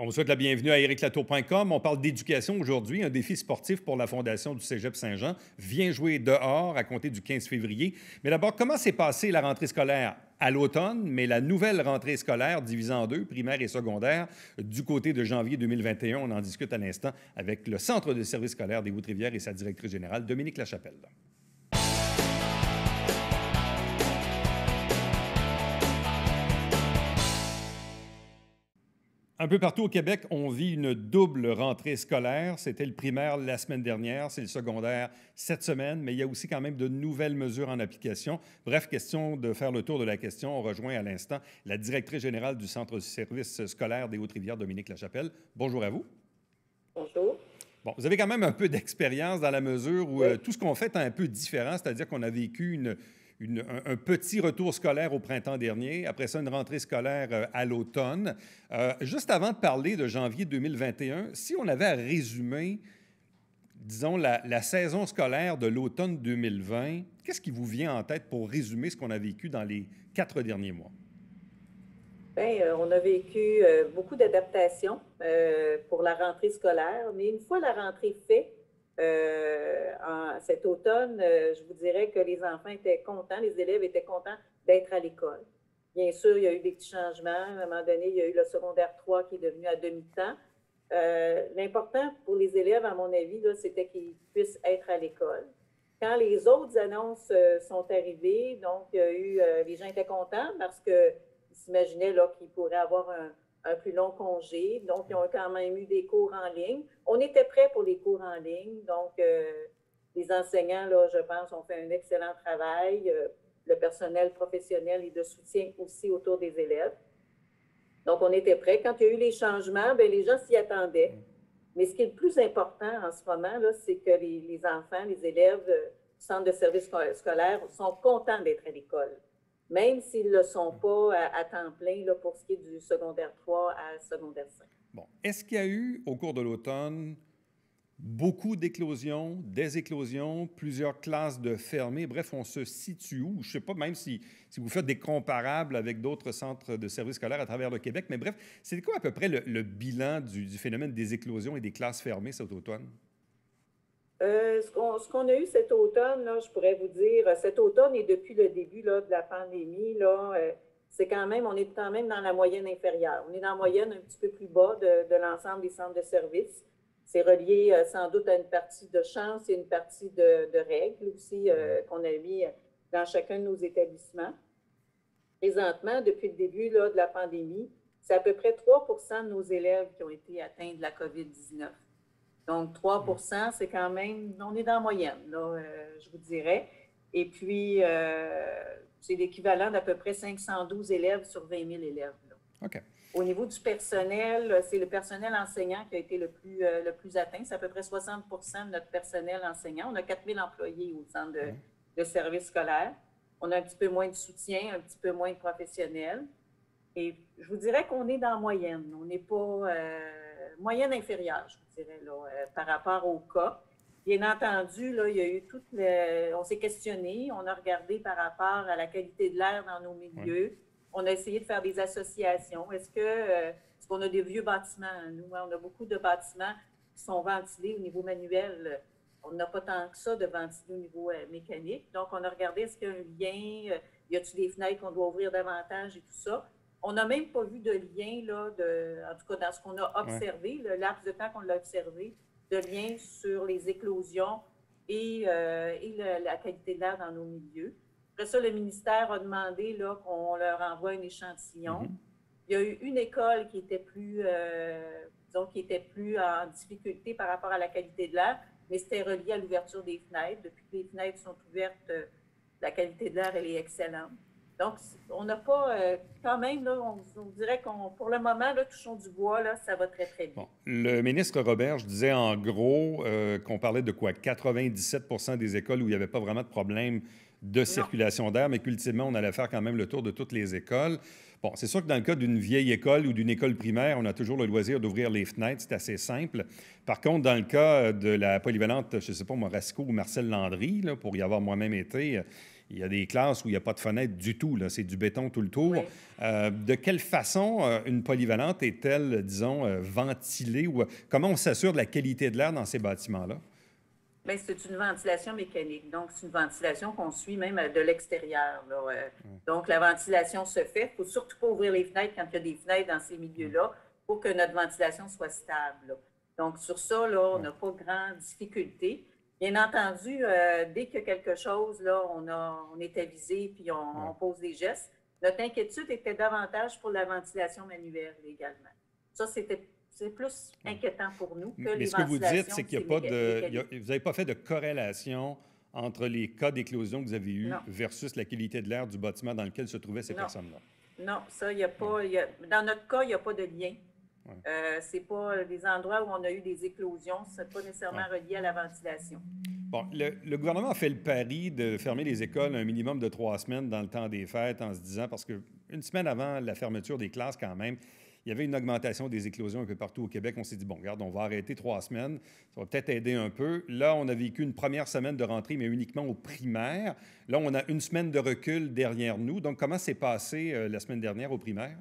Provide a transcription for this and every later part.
On vous souhaite la bienvenue à ericlatour.com. On parle d'éducation aujourd'hui. Un défi sportif pour la Fondation du Cégep Saint-Jean. Viens jouer dehors à compter du 15 février. Mais d'abord, comment s'est passée la rentrée scolaire à l'automne, mais la nouvelle rentrée scolaire divisée en deux, primaire et secondaire, du côté de janvier 2021? On en discute à l'instant avec le Centre de services scolaires des Hautes-Rivières et sa directrice générale, Dominique Lachapelle. Un peu partout au Québec, on vit une double rentrée scolaire. C'était le primaire la semaine dernière, c'est le secondaire cette semaine, mais il y a aussi quand même de nouvelles mesures en application. Bref, question de faire le tour de la question. On rejoint à l'instant la directrice générale du Centre de services scolaires des Hautes-Rivières, Dominique Lachapelle. Bonjour à vous. Bonjour. Bon, vous avez quand même un peu d'expérience dans la mesure où Oui. tout ce qu'on fait est un peu différent, c'est-à-dire qu'on a vécu un petit retour scolaire au printemps dernier, après ça, une rentrée scolaire à l'automne. Juste avant de parler de janvier 2021, si on avait à résumer, disons, la saison scolaire de l'automne 2020, qu'est-ce qui vous vient en tête pour résumer ce qu'on a vécu dans les 4 derniers mois? Bien, on a vécu beaucoup d'adaptations pour la rentrée scolaire, mais une fois la rentrée faite, cet automne, je vous dirais que les enfants étaient contents, les élèves étaient contents d'être à l'école. Bien sûr, il y a eu des petits changements. À un moment donné, il y a eu le secondaire 3 qui est devenu à demi-temps. L'important pour les élèves, à mon avis, c'était qu'ils puissent être à l'école. Quand les autres annonces sont arrivées, donc il y a eu, les gens étaient contents parce qu'ils s'imaginaient qu'ils pourraient avoir un plus long congé. Donc, ils ont quand même eu des cours en ligne. On était prêts pour les cours en ligne. Donc, les enseignants, là, je pense, ont fait un excellent travail. Le personnel professionnel et de soutien aussi autour des élèves. Donc, on était prêts. Quand il y a eu les changements, bien, les gens s'y attendaient. Mais ce qui est le plus important en ce moment, là, c'est que les enfants, les élèves du centre de services scolaires sont contents d'être à l'école, même s'ils ne le sont pas à temps plein là, pour ce qui est du secondaire 3 à secondaire 5. Bon. Est-ce qu'il y a eu, au cours de l'automne, beaucoup d'éclosions, des éclosions, plusieurs classes de fermées? Bref, on se situe où? Je ne sais pas même si vous faites des comparables avec d'autres centres de services scolaires à travers le Québec, mais bref, c'est quoi à peu près le bilan du phénomène des éclosions et des classes fermées cet automne? Ce qu'on a eu cet automne, là, je pourrais vous dire, cet automne et depuis le début là, de la pandémie, là, on est quand même dans la moyenne inférieure. On est dans la moyenne un petit peu plus bas de l'ensemble des centres de services. C'est relié sans doute à une partie de chance et une partie de règles aussi qu'on a mis dans chacun de nos établissements. Présentement, depuis le début là, de la pandémie, c'est à peu près 3 de nos élèves qui ont été atteints de la COVID-19. Donc, 3 c'est quand même, on est dans la moyenne, là, je vous dirais. Et puis, c'est l'équivalent d'à peu près 512 élèves sur 20 000 élèves. Là. OK. Au niveau du personnel, c'est le personnel enseignant qui a été le plus atteint. C'est à peu près 60 de notre personnel enseignant. On a 4 000 employés au centre de services scolaires. On a un petit peu moins de soutien, un petit peu moins de professionnels. Et je vous dirais qu'on est dans la moyenne. On n'est pas moyenne inférieure, je vous dirais, là, par rapport au cas. Bien entendu, là, il y a eu on s'est questionné, on a regardé par rapport à la qualité de l'air dans nos milieux. On a essayé de faire des associations. Est-ce qu'on a des vieux bâtiments? Nous, on a beaucoup de bâtiments qui sont ventilés au niveau manuel. On n'a pas tant que ça de ventilés au niveau mécanique. Donc, on a regardé est-ce qu'il y a un lien, y a-t-il des fenêtres qu'on doit ouvrir davantage et tout ça. On n'a même pas vu de lien, là, en tout cas dans ce qu'on a observé, le laps de temps qu'on l'a observé, de lien sur les éclosions et la qualité de l'air dans nos milieux. Après ça, le ministère a demandé là, qu'on leur envoie un échantillon. Il y a eu une école qui était plus en difficulté par rapport à la qualité de l'air, mais c'était relié à l'ouverture des fenêtres. Depuis que les fenêtres sont ouvertes, la qualité de l'air, elle est excellente. Donc, on n'a pas, quand même, là, on dirait qu'on, pour le moment, là, touchons du bois, là, ça va très, très bien. Bon. Le ministre Roberge disait en gros qu'on parlait de quoi? 97 des écoles où il n'y avait pas vraiment de problème de Non. circulation d'air, mais qu'ultimement, on allait faire quand même le tour de toutes les écoles. Bon, c'est sûr que dans le cas d'une vieille école ou d'une école primaire, on a toujours le loisir d'ouvrir les fenêtres, c'est assez simple. Par contre, dans le cas de la polyvalente, je ne sais pas, moi, Rasco ou Marcel Landry, là, pour y avoir moi-même été, il y a des classes où il n'y a pas de fenêtre du tout, là, c'est du béton tout le tour. Oui. De quelle façon une polyvalente est-elle, disons, ventilée ou comment on s'assure de la qualité de l'air dans ces bâtiments-là? Bien, c'est une ventilation mécanique. Donc, c'est une ventilation qu'on suit même de l'extérieur, là. Donc, la ventilation se fait. Il ne faut surtout pas ouvrir les fenêtres quand il y a des fenêtres dans ces milieux-là pour que notre ventilation soit stable, là. Donc, sur ça, là, on n'a pas grande difficulté. Bien entendu, dès qu'il y a quelque chose, là, on est avisé puis on pose des gestes. Notre inquiétude était davantage pour la ventilation manuelle également. Ça, c'est plus inquiétant pour nous que Mais les ce que vous dites, ventilations. c'est qu'il n'y a pas de. Vous n'avez pas fait de corrélation entre les cas d'éclosion que vous avez eus Non. versus la qualité de l'air du bâtiment dans lequel se trouvaient ces personnes-là. Non, ça, il n'y a pas. Dans notre cas, il n'y a pas de lien. C'est pas des endroits où on a eu des éclosions, ce n'est pas nécessairement relié à la ventilation. Bon, le gouvernement a fait le pari de fermer les écoles un minimum de 3 semaines dans le temps des fêtes en se disant, parce qu'une semaine avant la fermeture des classes quand même, il y avait une augmentation des éclosions un peu partout au Québec. On s'est dit, bon, regarde, on va arrêter 3 semaines. Ça va peut-être aider un peu. Là, on a vécu une première semaine de rentrée, mais uniquement aux primaires. Là, on a une semaine de recul derrière nous. Donc, comment s'est passé la semaine dernière aux primaires?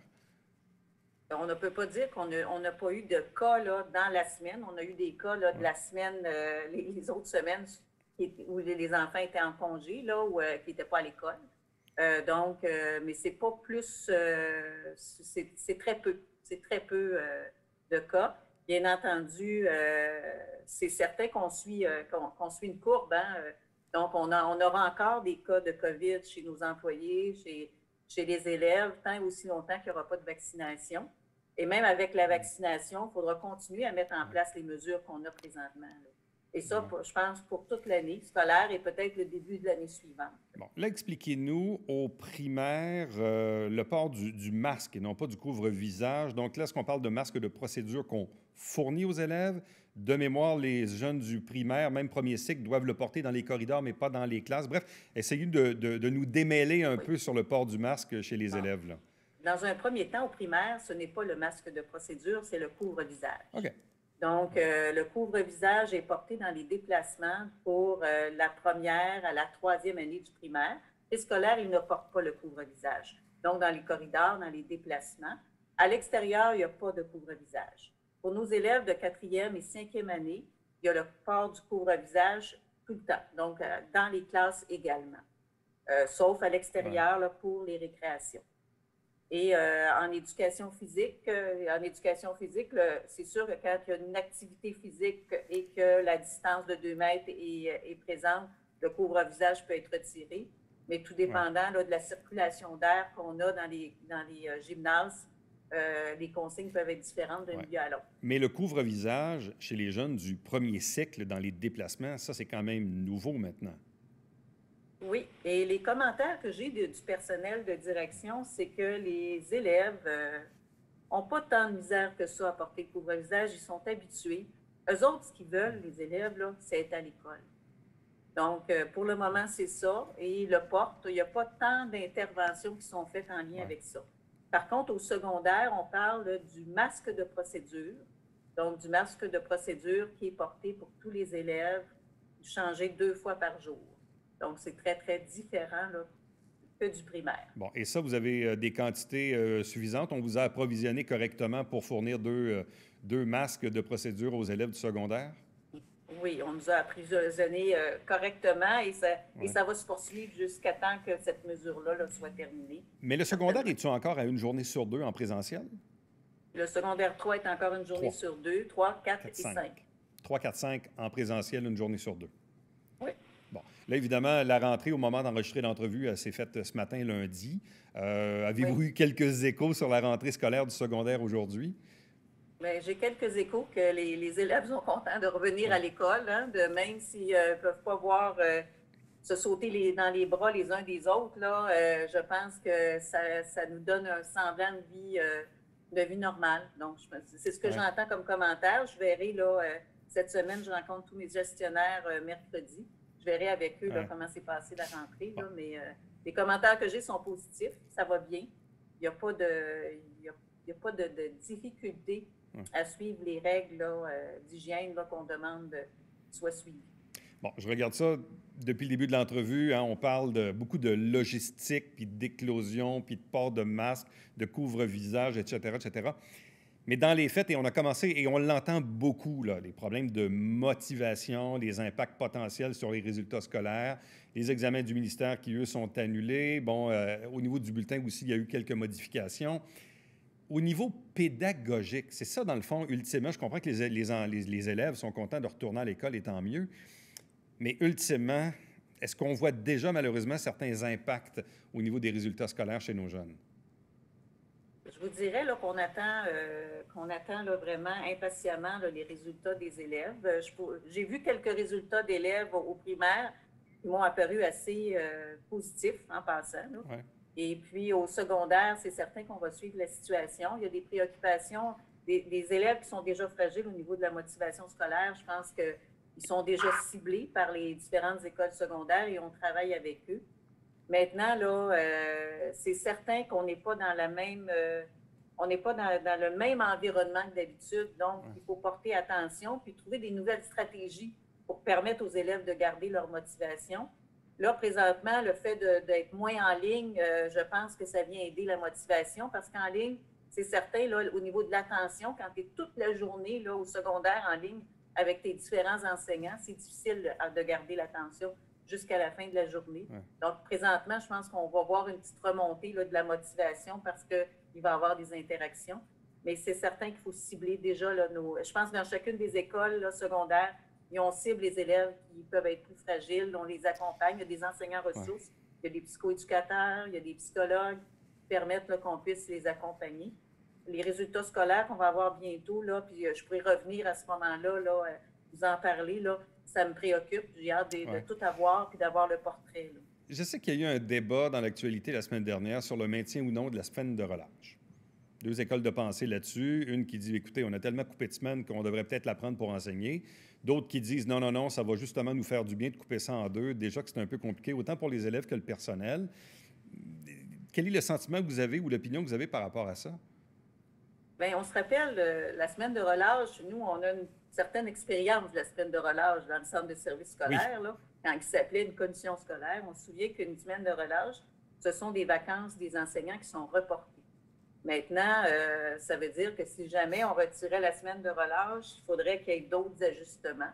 On ne peut pas dire qu'on n'a pas eu de cas là, dans la semaine. On a eu des cas là, de la semaine, les autres semaines où les enfants étaient en congé, là, ou qui n'étaient pas à l'école. Mais c'est pas plus, c'est très peu. C'est très peu de cas. Bien entendu, c'est certain qu'on suit une courbe. Hein? Donc, on aura encore des cas de COVID chez nos employés, chez les élèves, tant et aussi longtemps qu'il n'y aura pas de vaccination. Et même avec la vaccination, il faudra continuer à mettre en place les mesures qu'on a présentement, là. Et ça, je pense, pour toute l'année scolaire et peut-être le début de l'année suivante. Bon, là, expliquez-nous aux primaires le port du masque et non pas du couvre-visage. Donc là, est-ce qu'on parle de masque de procédure qu'on fournit aux élèves? De mémoire, les jeunes du primaire, même premier cycle, doivent le porter dans les corridors, mais pas dans les classes. Bref, essayez de nous démêler un peu sur le port du masque chez les élèves, là. Dans un premier temps, au primaire, ce n'est pas le masque de procédure, c'est le couvre-visage. OK. Donc, le couvre-visage est porté dans les déplacements pour la première à la troisième année du primaire. Les scolaires, ils ne portent pas le couvre-visage. Donc, dans les corridors, dans les déplacements. À l'extérieur, il n'y a pas de couvre-visage. Pour nos élèves de quatrième et cinquième année, il y a le port du couvre-visage tout le temps. Donc, dans les classes également. Sauf à l'extérieur là, pour les récréations. Et en éducation physique, c'est sûr que quand il y a une activité physique et que la distance de 2 mètres est présente, le couvre-visage peut être retiré. Mais tout dépendant là, de la circulation d'air qu'on a dans les gymnases, les consignes peuvent être différentes d'un milieu à l'autre. Mais le couvre-visage chez les jeunes du premier cycle dans les déplacements, ça, c'est quand même nouveau maintenant. Oui, et les commentaires que j'ai du personnel de direction, c'est que les élèves n'ont pas tant de misère que ça à porter le couvre-visage, ils sont habitués. Eux autres, ce qu'ils veulent, les élèves, là, c'est être à l'école. Donc, pour le moment, c'est ça, et ils le portent. Il n'y a pas tant d'interventions qui sont faites en lien avec ça. Par contre, au secondaire, on parle du masque de procédure, donc du masque de procédure qui est porté pour tous les élèves, changé 2 fois par jour. Donc, c'est très, très différent là, que du primaire. Bon, et ça, vous avez des quantités suffisantes. On vous a approvisionné correctement pour fournir deux masques de procédure aux élèves du secondaire? Oui, on nous a approvisionné correctement et ça va se poursuivre jusqu'à temps que cette mesure-là là, soit terminée. Mais le secondaire, es-tu encore à une journée sur 2 en présentiel? Le secondaire 3 est encore une journée sur 2, 3, 4 et 5. 3, 4, 5 en présentiel, une journée sur 2. Oui. Bon. Là, évidemment, la rentrée, au moment d'enregistrer l'entrevue, s'est faite ce matin, lundi. Avez-vous eu quelques échos sur la rentrée scolaire du secondaire aujourd'hui? Bien, j'ai quelques échos que les élèves sont contents de revenir à l'école, hein, même s'ils ne peuvent pas voir se sauter dans les bras les uns des autres. Là, je pense que ça nous donne un semblant de vie normale. Donc, c'est ce que j'entends comme commentaire. Je verrai, là, cette semaine, je rencontre tous mes gestionnaires mercredi. Je verrai avec eux là, comment s'est passée la rentrée, là, mais les commentaires que j'ai sont positifs, ça va bien. Il n'y a pas de difficulté à suivre les règles d'hygiène qu'on demande soient suivies. Bon, je regarde ça depuis le début de l'entrevue. Hein, on parle de beaucoup de logistique, puis d'éclosion, puis de port de masque, de couvre-visage, etc., etc. Mais dans les faits, et on a commencé, et on l'entend beaucoup, là, les problèmes de motivation, les impacts potentiels sur les résultats scolaires, les examens du ministère qui, eux, sont annulés. Bon, au niveau du bulletin aussi, il y a eu quelques modifications. Au niveau pédagogique, c'est ça, dans le fond, ultimement. Je comprends que les élèves sont contents de retourner à l'école, et tant mieux. Mais ultimement, est-ce qu'on voit déjà, malheureusement, certains impacts au niveau des résultats scolaires chez nos jeunes? Je vous dirais là, qu'on attend là, vraiment impatiemment là, les résultats des élèves. J'ai vu quelques résultats d'élèves au primaire qui m'ont apparu assez positifs en passant. Là. Ouais. Et puis au secondaire, c'est certain qu'on va suivre la situation. Il y a des préoccupations des élèves qui sont déjà fragiles au niveau de la motivation scolaire. Je pense qu'ils sont déjà ciblés par les différentes écoles secondaires et on travaille avec eux. Maintenant, là, c'est certain qu'on n'est pas dans la même, on n'est pas dans le même environnement que d'habitude. Donc, il faut porter attention puis trouver des nouvelles stratégies pour permettre aux élèves de garder leur motivation. Là, présentement, le fait d'être moins en ligne, je pense que ça vient aider la motivation parce qu'en ligne, c'est certain, là, au niveau de l'attention, quand tu es toute la journée là, au secondaire en ligne avec tes différents enseignants, c'est difficile de garder l'attention jusqu'à la fin de la journée. Ouais. Donc, présentement, je pense qu'on va voir une petite remontée là, de la motivation parce qu'il va y avoir des interactions. Mais c'est certain qu'il faut cibler déjà là, je pense que dans chacune des écoles là, secondaires, on cible les élèves qui peuvent être plus fragiles, on les accompagne. Il y a des enseignants ressources, il y a des psychoéducateurs, il y a des psychologues qui permettent là, qu'on puisse les accompagner. Les résultats scolaires qu'on va avoir bientôt, là, puis je pourrais revenir à ce moment-là, là, vous en parler, là, ça me préoccupe. J'ai hâte de tout avoir puis d'avoir le portrait. Là. Je sais qu'il y a eu un débat dans l'actualité la semaine dernière sur le maintien ou non de la semaine de relâche. Deux écoles de pensée là-dessus. Une qui dit, écoutez, on a tellement coupé de semaine qu'on devrait peut-être la prendre pour enseigner. D'autres qui disent, non, non, non, ça va justement nous faire du bien de couper ça en deux. Déjà que c'est un peu compliqué, autant pour les élèves que le personnel. Quel est le sentiment que vous avez ou l'opinion que vous avez par rapport à ça? Bien, on se rappelle, la semaine de relâche, nous, on a une certaine expérience de la semaine de relâche dans le centre de services scolaires, là, quand il s'appelait une commission scolaire. On se souvient qu'une semaine de relâche, ce sont des vacances des enseignants qui sont reportées. Maintenant, ça veut dire que si jamais on retirait la semaine de relâche, il faudrait qu'il y ait d'autres ajustements.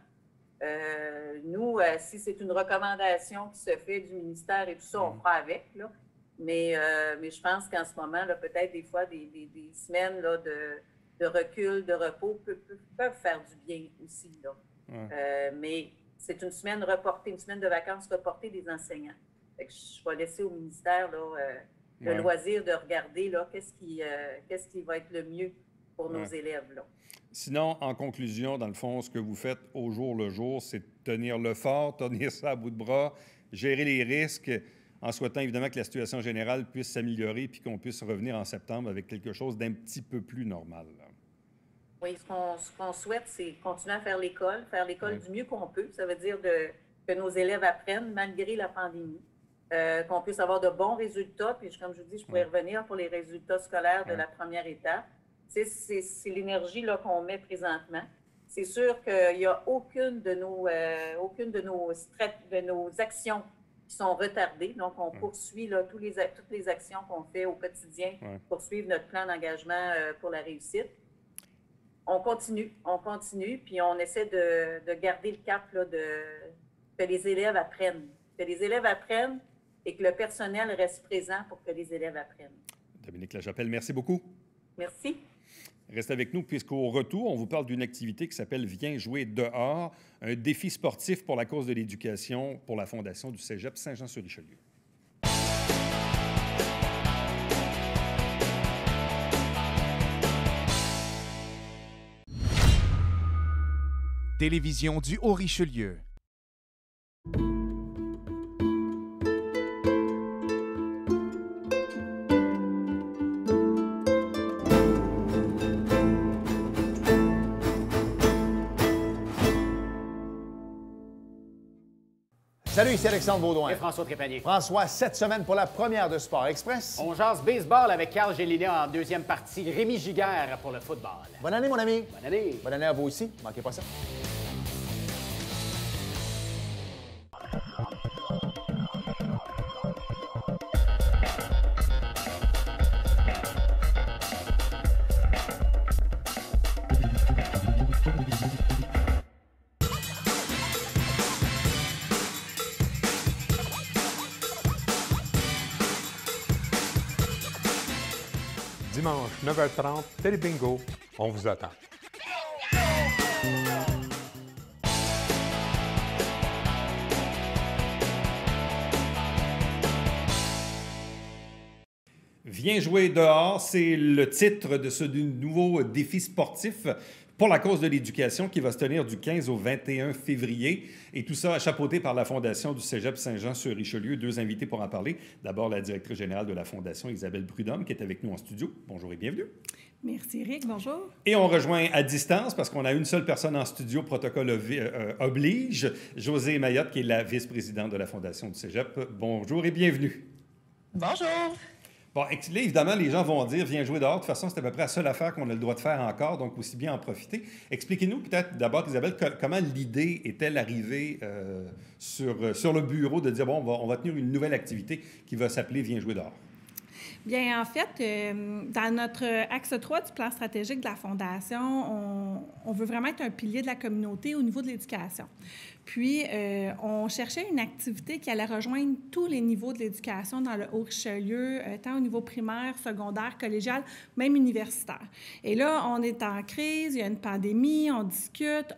Nous, si c'est une recommandation qui se fait du ministère et tout ça, on fera avec, là. Mais je pense qu'en ce moment, là, peut-être des fois, des semaines là, de recul, de repos peuvent faire du bien aussi. Là. Mais c'est une semaine reportée, une semaine de vacances reportée des enseignants. Fait que je vais laisser au ministère là, le loisir de regarder là, qu'est-ce qui va être le mieux pour nos élèves. Là. Sinon, en conclusion, dans le fond, ce que vous faites au jour le jour, c'est tenir le fort, tenir ça à bout de bras, gérer les risques, en souhaitant évidemment que la situation générale puisse s'améliorer puis qu'on puisse revenir en septembre avec quelque chose d'un petit peu plus normal. Là. Oui, ce qu'on souhaite, c'est continuer à faire l'école du mieux qu'on peut. Ça veut dire que nos élèves apprennent malgré la pandémie, qu'on puisse avoir de bons résultats. Puis, comme je vous dis, je pourrais revenir pour les résultats scolaires de la première étape. C'est l'énergie là, qu'on met présentement. C'est sûr qu'il n'y a aucune de nos actions qui sont retardées. Donc, on poursuit là, toutes les actions qu'on fait au quotidien pour suivre notre plan d'engagement pour la réussite. On continue, puis on essaie de garder le cap là, que les élèves apprennent. Que les élèves apprennent et que le personnel reste présent pour que les élèves apprennent. Dominique Lachapelle, merci beaucoup. Merci. Restez avec nous puisqu'au retour, on vous parle d'une activité qui s'appelle « Viens jouer dehors », un défi sportif pour la cause de l'éducation pour la Fondation du Cégep Saint-Jean-sur-Richelieu. Télévision du Haut-Richelieu. Salut, ici Alexandre Baudouin. Et François Trépanier. François, cette semaine pour la première de Sport Express. On jase baseball avec Carl Gélinas en deuxième partie. Rémi Giguère pour le football. Bonne année, mon ami. Bonne année. Bonne année à vous aussi. Manquez pas ça. Dimanche, 9h30, Télé Bingo, on vous attend. Viens jouer dehors, c'est le titre de ce nouveau défi sportif pour la cause de l'éducation qui va se tenir du 15 au 21 février. Et tout ça chapeauté par la Fondation du Cégep Saint-Jean-sur-Richelieu. Deux invités pour en parler. D'abord, la directrice générale de la Fondation, Isabelle Prudhomme, qui est avec nous en studio. Bonjour et bienvenue. Merci, Eric. Bonjour. Et on rejoint à distance, parce qu'on a une seule personne en studio, protocole oblige, Josée Mayotte, qui est la vice-présidente de la Fondation du Cégep. Bonjour et bienvenue. Bonjour. Bon, là, évidemment, les gens vont dire « Viens jouer dehors ». De toute façon, c'est à peu près la seule affaire qu'on a le droit de faire encore, donc aussi bien en profiter. Expliquez-nous peut-être d'abord, Isabelle, comment l'idée est-elle arrivée sur le bureau de dire « Bon, on va tenir une nouvelle activité qui va s'appeler « Viens jouer dehors ». Bien, en fait, dans notre axe 3 du plan stratégique de la Fondation, on veut vraiment être un pilier de la communauté au niveau de l'éducation. Puis, on cherchait une activité qui allait rejoindre tous les niveaux de l'éducation dans le Haut-Richelieu, tant au niveau primaire, secondaire, collégial, même universitaire. Et là, on est en crise, il y a une pandémie, on discute,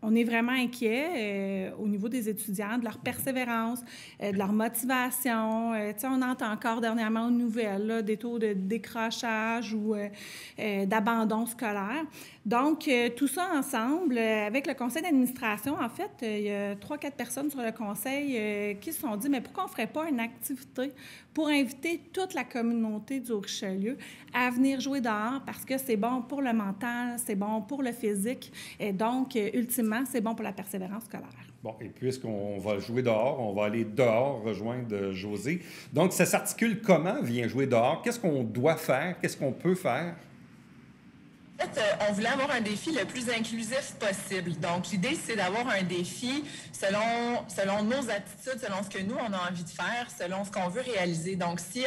on est vraiment inquiet au niveau des étudiants, de leur persévérance, de leur motivation. On entend encore dernièrement aux nouvelles là, des taux de décrochage ou d'abandon scolaire. Donc, tout ça ensemble, avec le conseil d'administration, en fait, il y a 3-4 personnes sur le conseil qui se sont dit, mais pourquoi on ne ferait pas une activité pour inviter toute la communauté du Haut-Richelieu à venir jouer dehors parce que c'est bon pour le mental, c'est bon pour le physique et donc, ultimement, c'est bon pour la persévérance scolaire. Bon, et puisqu'on va jouer dehors, on va aller dehors rejoindre Josée. Donc, ça s'articule comment, Viens jouer dehors? Qu'est-ce qu'on doit faire? Qu'est-ce qu'on peut faire? En fait, on voulait avoir un défi le plus inclusif possible. Donc, l'idée, c'est d'avoir un défi selon nos attitudes, selon ce que nous, on a envie de faire, selon ce qu'on veut réaliser. Donc, si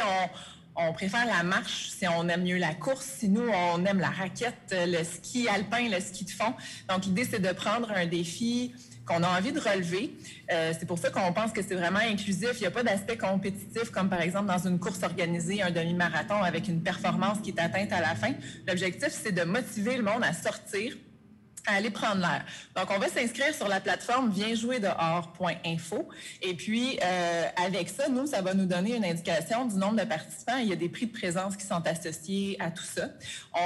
on préfère la marche, si on aime mieux la course, si nous, on aime la raquette, le ski alpin, le ski de fond. Donc, l'idée, c'est de prendre un défi qu'on a envie de relever. C'est pour ça qu'on pense que c'est vraiment inclusif. Il n'y a pas d'aspect compétitif, comme par exemple dans une course organisée, un demi-marathon avec une performance qui est atteinte à la fin. L'objectif, c'est de motiver le monde à sortir, à aller prendre l'air. Donc, on va s'inscrire sur la plateforme viensjouerdehors.info. Et puis, avec ça, nous, ça va nous donner une indication du nombre de participants. Il y a des prix de présence qui sont associés à tout ça.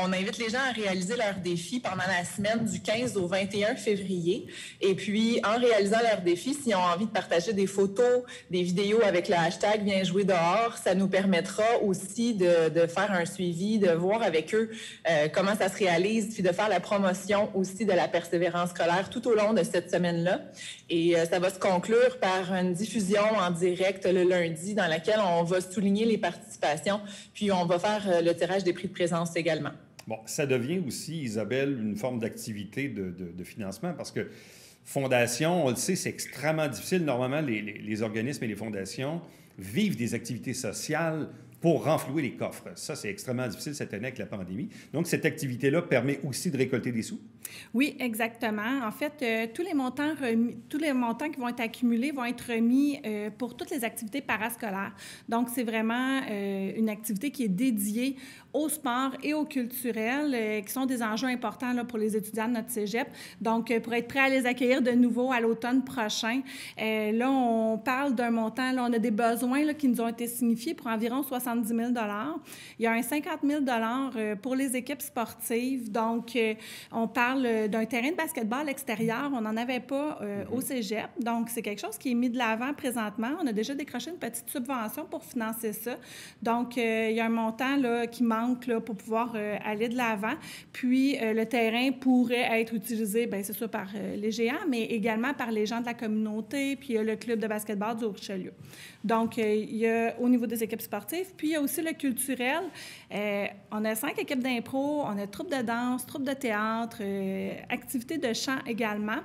On invite les gens à réaliser leur défi pendant la semaine du 15 au 21 février. Et puis, en réalisant leur défi, s'ils ont envie de partager des photos, des vidéos avec le hashtag Viens jouer dehors, ça nous permettra aussi de faire un suivi, de voir avec eux comment ça se réalise, puis de faire la promotion aussi de la persévérance scolaire tout au long de cette semaine-là. Et ça va se conclure par une diffusion en direct le lundi dans laquelle on va souligner les participations, puis on va faire le tirage des prix de présence également. Bon, ça devient aussi, Isabelle, une forme d'activité de financement parce que fondation, on le sait, c'est extrêmement difficile. Normalement, les organismes et les fondations vivent des activités sociales pour renflouer les coffres. Ça, c'est extrêmement difficile cette année avec la pandémie. Donc, cette activité-là permet aussi de récolter des sous? Oui, exactement. En fait, tous les montants qui vont être accumulés vont être remis pour toutes les activités parascolaires. Donc, c'est vraiment une activité qui est dédiée au sport et au culturel, qui sont des enjeux importants là, pour les étudiants de notre cégep. Donc, pour être prêt à les accueillir de nouveau à l'automne prochain, là, on parle d'un montant, là, on a des besoins là, qui nous ont été signifiés pour environ 70 70 000 Il y a un 50 000 pour les équipes sportives. Donc, on parle d'un terrain de basketball extérieur. On n'en avait pas au cégep. Donc, c'est quelque chose qui est mis de l'avant présentement. On a déjà décroché une petite subvention pour financer ça. Donc, il y a un montant là, qui manque là, pour pouvoir aller de l'avant. Puis, le terrain pourrait être utilisé, bien, c'est sûr, par les géants, mais également par les gens de la communauté, puis le club de basketball du Richelieu. Donc, il y a au niveau des équipes sportives, puis il y a aussi le culturel. On a 5 équipes d'impro, on a troupe de danse, troupe de théâtre, activités de chant également.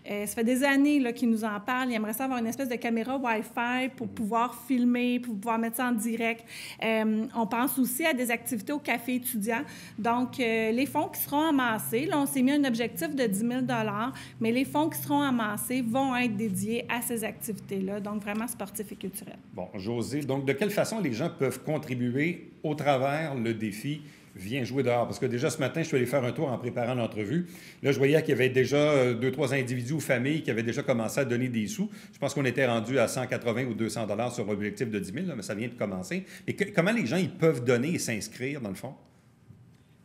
Ça fait des années là, qu'ils nous en parlent. Ils aimeraient ça avoir une espèce de caméra Wi-Fi pour pouvoir filmer, pour pouvoir mettre ça en direct. On pense aussi à des activités au café étudiant. Donc, les fonds qui seront amassés, là, on s'est mis un objectif de 10 000 mais les fonds qui seront amassés vont être dédiés à ces activités-là, donc vraiment sportifs et culturels. Bon, Josée, donc de quelle façon les gens peuvent contribuer au travers le défi Viens jouer dehors? Parce que déjà ce matin, je suis allé faire un tour en préparant l'entrevue. Là, je voyais qu'il y avait déjà 2-3 individus ou familles qui avaient déjà commencé à donner des sous. Je pense qu'on était rendu à 180 ou 200 $ sur l'objectif de 10 000, là, mais ça vient de commencer. Mais comment les gens ils peuvent donner et s'inscrire, dans le fond?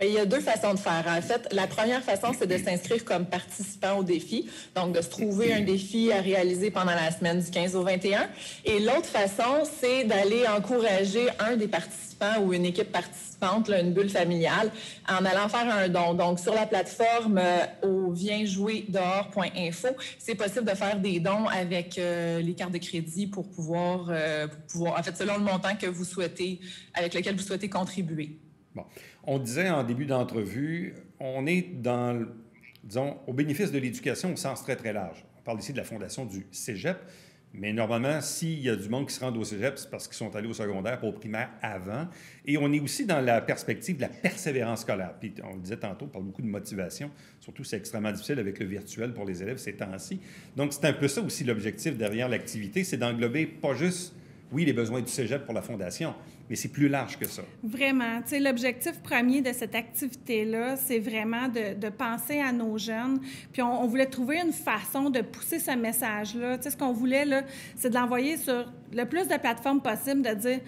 Il y a 2 façons de faire. En fait, la première façon, c'est de s'inscrire comme participant au défi, donc de se trouver un défi à réaliser pendant la semaine du 15 au 21. Et l'autre façon, c'est d'aller encourager un des participants ou une équipe participante, là, une bulle familiale, en allant faire un don. Donc, sur la plateforme au viensjouerdehors.info, c'est possible de faire des dons avec les cartes de crédit pour pouvoir, en fait, selon le montant que vous souhaitez, avec lequel vous souhaitez contribuer. Bon. On disait en début d'entrevue, on est dans, disons, au bénéfice de l'éducation au sens très, très large. On parle ici de la fondation du cégep, mais normalement, s'il y a du monde qui se rend au cégep, c'est parce qu'ils sont allés au secondaire, pas au primaire avant. Et on est aussi dans la perspective de la persévérance scolaire. Puis, on le disait tantôt, on parle beaucoup de motivation. Surtout, c'est extrêmement difficile avec le virtuel pour les élèves ces temps-ci. Donc, c'est un peu ça aussi l'objectif derrière l'activité, c'est d'englober pas juste, oui, les besoins du cégep pour la fondation, mais c'est plus large que ça. Vraiment. Tu sais, l'objectif premier de cette activité-là, c'est vraiment de penser à nos jeunes. Puis on voulait trouver une façon de pousser ce message-là. Tu sais, ce qu'on voulait, là, c'est de l'envoyer sur le plus de plateformes possible, de dire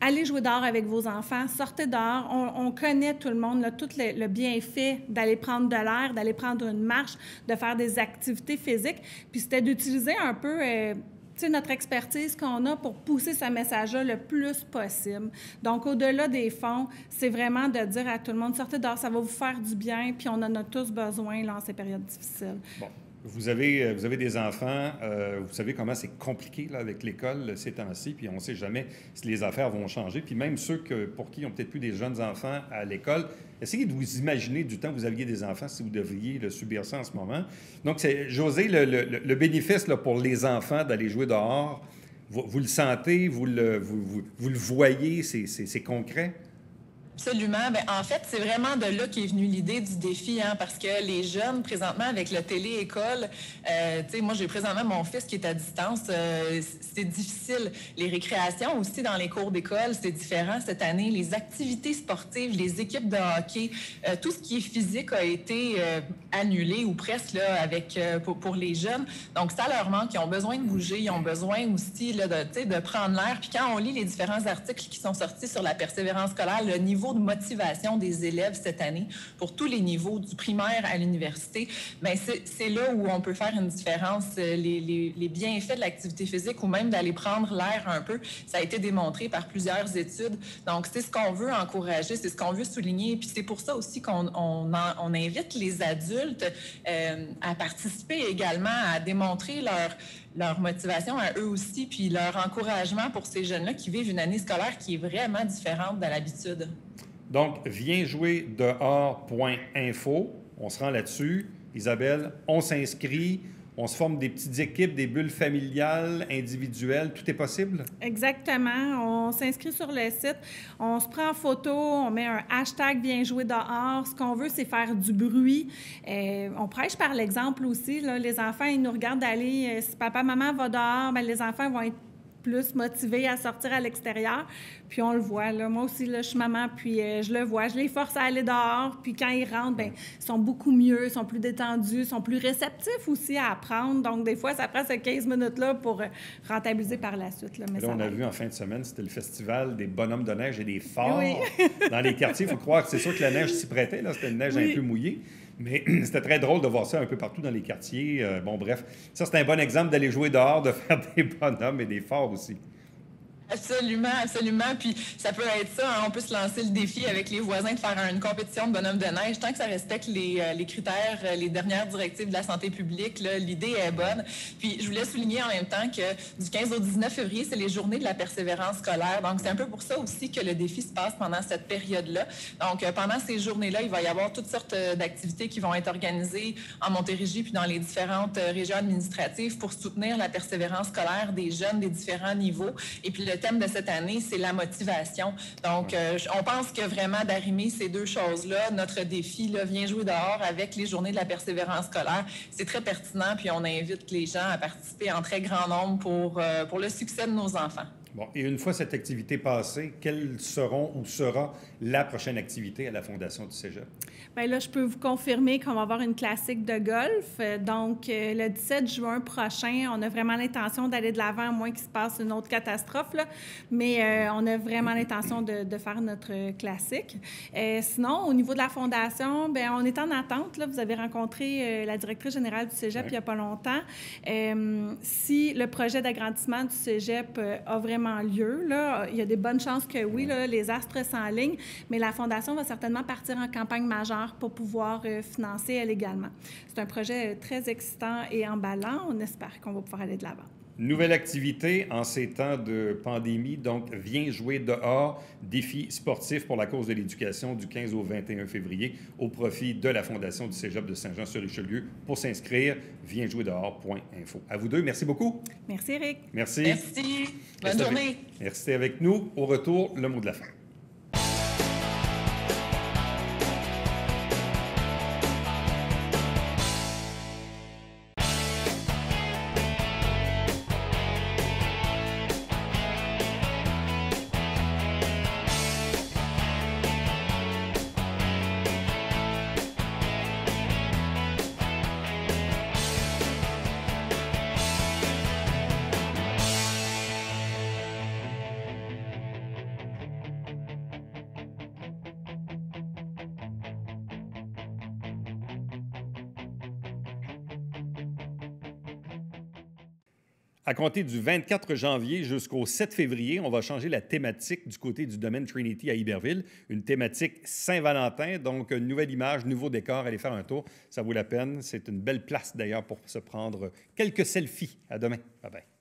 allez jouer dehors avec vos enfants, sortez dehors. On connaît tout le monde, là, tout le bienfait d'aller prendre de l'air, d'aller prendre une marche, de faire des activités physiques. Puis c'était d'utiliser un peu... notre expertise qu'on a pour pousser ce message-là le plus possible. Donc, au-delà des fonds, c'est vraiment de dire à tout le monde, sortez dehors, ça va vous faire du bien, puis on en a tous besoin là, en ces périodes difficiles. Bon. Vous avez des enfants, vous savez comment c'est compliqué là, avec l'école ces temps-ci, puis on ne sait jamais si les affaires vont changer. Puis même ceux pour qui ils n'ont peut-être plus des jeunes enfants à l'école, essayez de vous imaginer du temps où vous aviez des enfants si vous devriez subir ça en ce moment. Donc, Josée, le bénéfice là, pour les enfants d'aller jouer dehors, vous le sentez, vous le voyez, c'est concret? Absolument. Bien, en fait, c'est vraiment de là qu'est venue l'idée du défi, hein, parce que les jeunes, présentement, avec le télé-école, tu sais, moi, j'ai présentement mon fils qui est à distance, c'est difficile. Les récréations aussi dans les cours d'école, c'est différent cette année. Les activités sportives, les équipes de hockey, tout ce qui est physique a été annulé ou presque là, avec, pour les jeunes. Donc, ça leur manque. Ils ont besoin de bouger, ils ont besoin aussi là, de prendre l'air. Puis quand on lit les différents articles qui sont sortis sur la persévérance scolaire, le niveau de motivation des élèves cette année, pour tous les niveaux, du primaire à l'université, bien, c'est là où on peut faire une différence. Les bienfaits de l'activité physique ou même d'aller prendre l'air un peu, ça a été démontré par plusieurs études. Donc, c'est ce qu'on veut encourager, c'est ce qu'on veut souligner. Puis c'est pour ça aussi qu'on invite les adultes à participer également, à démontrer leur motivation à eux aussi, puis leur encouragement pour ces jeunes-là qui vivent une année scolaire qui est vraiment différente de l'habitude. Donc, viensjouerdehors.info, on se rend là-dessus. Isabelle, on s'inscrit, on se forme des petites équipes, des bulles familiales, individuelles, tout est possible? Exactement. On s'inscrit sur le site, on se prend en photo, on met un hashtag « Viens jouer dehors ». Ce qu'on veut, c'est faire du bruit. On prêche par l'exemple aussi. Là. Les enfants, ils nous regardent aller. Si papa, maman va dehors, bien, les enfants vont être plus motivés à sortir à l'extérieur. Puis on le voit, là. Moi aussi, là, je suis maman, puis je le vois. Je les force à aller dehors, puis quand ils rentrent, bien, ils sont beaucoup mieux, ils sont plus détendus, ils sont plus réceptifs aussi à apprendre. Donc, des fois, ça prend ces 15 minutes-là pour rentabiliser par la suite. Là, mais là, ça on va a aller. vu en fin de semaine, c'était le festival des bonhommes de neige et des forts Oui. dans les quartiers. Il faut croire que c'est sûr que la neige s'y prêtait. Là, c'était une neige un peu mouillée. Mais c'était très drôle de voir ça un peu partout dans les quartiers. Bon, bref, ça, c'est un bon exemple d'aller jouer dehors, de faire des bonhommes et des forts aussi. Absolument, absolument. Puis ça peut être ça, hein, on peut se lancer le défi avec les voisins de faire une compétition de bonhomme de neige. Tant que ça respecte les critères, les dernières directives de la santé publique, là, l'idée est bonne. Puis je voulais souligner en même temps que du 15 au 19 février, c'est les journées de la persévérance scolaire. Donc c'est un peu pour ça aussi que le défi se passe pendant cette période-là. Donc pendant ces journées-là, il va y avoir toutes sortes d'activités qui vont être organisées en Montérégie puis dans les différentes régions administratives pour soutenir la persévérance scolaire des jeunes des différents niveaux. Et puis le thème de cette année, c'est la motivation. Donc, on pense que vraiment d'arrimer ces deux choses-là, notre défi, là, vient jouer dehors avec les journées de la persévérance scolaire. C'est très pertinent, puis on invite les gens à participer en très grand nombre pour le succès de nos enfants. Bon, et une fois cette activité passée, quelles seront ou sera la prochaine activité à la Fondation du Cégep? Bien là, je peux vous confirmer qu'on va avoir une classique de golf. Donc, le 17 juin prochain, on a vraiment l'intention d'aller de l'avant, à moins qu'il se passe une autre catastrophe, là. Mais on a vraiment l'intention de faire notre classique. Sinon, au niveau de la Fondation, bien, on est en attente. Là. Vous avez rencontré la directrice générale du Cégep il n'y a pas longtemps. Si le projet d'agrandissement du Cégep a vraiment lieu, là, il y a des bonnes chances que oui, là, les astres s'enlignent, mais la Fondation va certainement partir en campagne majeure pour pouvoir financer elle également. C'est un projet très excitant et emballant. On espère qu'on va pouvoir aller de l'avant. Nouvelle activité en ces temps de pandémie, donc viens jouer dehors, défi sportif pour la cause de l'éducation du 15 au 21 février au profit de la Fondation du Cégep de Saint-Jean-sur-Richelieu. Pour s'inscrire, viensjouerdehors.info. À vous deux, merci beaucoup. Merci, Éric. Merci. Merci. Bonne journée. Restez avec nous. Au retour, le mot de la fin. À compter du 24 janvier jusqu'au 7 février, on va changer la thématique du côté du domaine Trinity à Iberville. Une thématique Saint-Valentin, donc une nouvelle image, nouveau décor. Allez faire un tour, ça vaut la peine. C'est une belle place d'ailleurs pour se prendre quelques selfies. À demain. Bye bye.